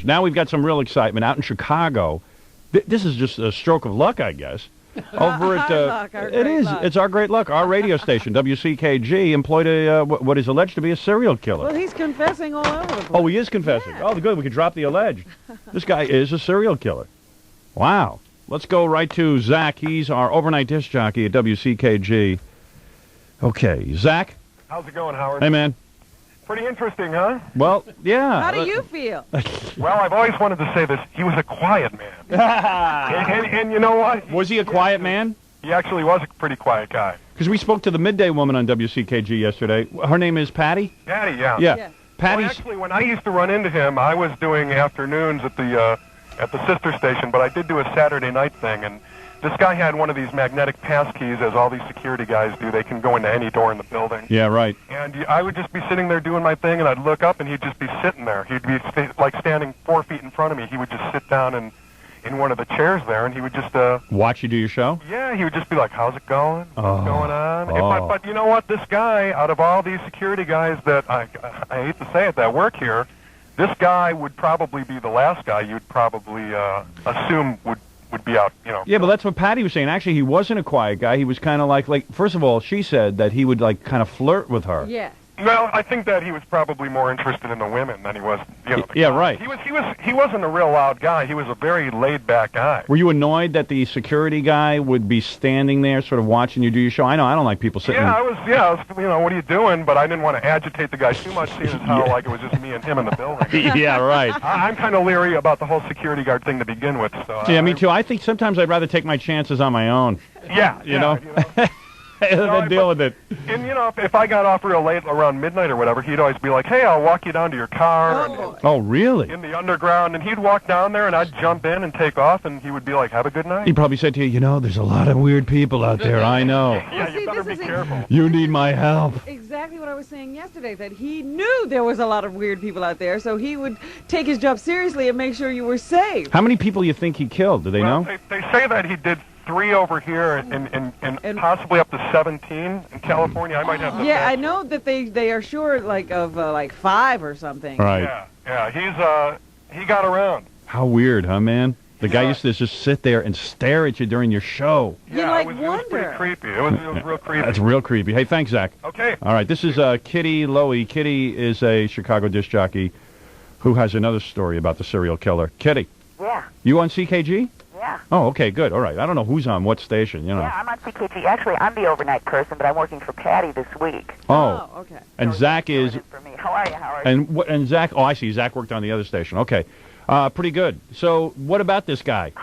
Now we've got some real excitement out in Chicago. This is just a stroke of luck, I guess. Over at it's our great luck. Our radio station, WCKG, employed a what is alleged to be a serial killer. Well, he's confessing all over the place. Oh, he is confessing. Yeah. Oh, good. We could drop the alleged. This guy is a serial killer. Wow. Let's go right to Zach. He's our overnight disc jockey at WCKG. Okay, Zach. How's it going, Howard? Hey, man. Pretty interesting, huh? Well, yeah. How do you feel? Well, I've always wanted to say this. He was a quiet man. and you know what? Was he a quiet man? He actually was a pretty quiet guy. Because we spoke to the midday woman on WCKG yesterday. Her name is Patty? Patty, yeah. Yeah. Patty's... Well, actually, when I used to run into him, I was doing afternoons at the sister station, but I did do a Saturday night thing, and this guy had one of these magnetic pass keys, as all these security guys do. They can go into any door in the building. Yeah, right. And I would just be sitting there doing my thing, and I'd look up, and he'd just be sitting there. He'd be like standing 4 feet in front of me. He would just sit down in one of the chairs there, and he would just... watch you do your show? Yeah, he would just be like, how's it going? What's going on? Oh. But you know what? This guy, out of all these security guys that, I hate to say it, that work here, this guy would probably be the last guy you'd probably assume would be out, you know. Yeah, but that's what Patty was saying. Actually, he wasn't a quiet guy. He was kind of like, first of all, she said that he would, like, kind of flirt with her. Yeah. Well, I think that he was probably more interested in the women than he was, you know. Yeah, right. He wasn't a real loud guy. He was a very laid-back guy. Were you annoyed that the security guy would be standing there sort of watching you do your show? I know, I don't like people sitting... Yeah, I was, you know, what are you doing? But I didn't want to agitate the guy too much, seeing as how, like, it was just me and him in the building. Yeah, right. I'm kind of leery about the whole security guard thing to begin with, so... Yeah, me too. I think sometimes I'd rather take my chances on my own. Yeah, You know? Than deal with it. And, you know, if I got off real late, around midnight or whatever, he'd always be like, hey, I'll walk you down to your car. Oh, really? In the underground, and he'd walk down there, and I'd jump in and take off, and he would be like, have a good night. He probably said to you, you know, there's a lot of weird people out there, I know. Yeah, you better be careful. You need my help. Exactly what I was saying yesterday, that he knew there was a lot of weird people out there, so he would take his job seriously and make sure you were safe. How many people you think he killed? Do they know? They say that he did 3 over here and possibly up to 17 in California. I might have to... Yeah, I know that they are sure, like, of, like, 5 or something. Right. Yeah, he got around. How weird, huh, man? The guy used to just sit there and stare at you during your show. Yeah, like, it was pretty creepy. It was real creepy. That's real creepy. Hey, thanks, Zach. Okay. All right, this is Kitty Lowy. Kitty is a Chicago disc jockey who has another story about the serial killer. Kitty. Yeah. You on CKG? Yeah. Oh, okay, good. All right. I don't know who's on what station, you know. Yeah, I'm on CKG. Actually, I'm the overnight person, but I'm working for Patty this week. Oh, okay. And So Zach he's is... doing it for me. How are you, Howard? And Zach... Oh, I see. Zach worked on the other station. Okay. Pretty good. So what about this guy?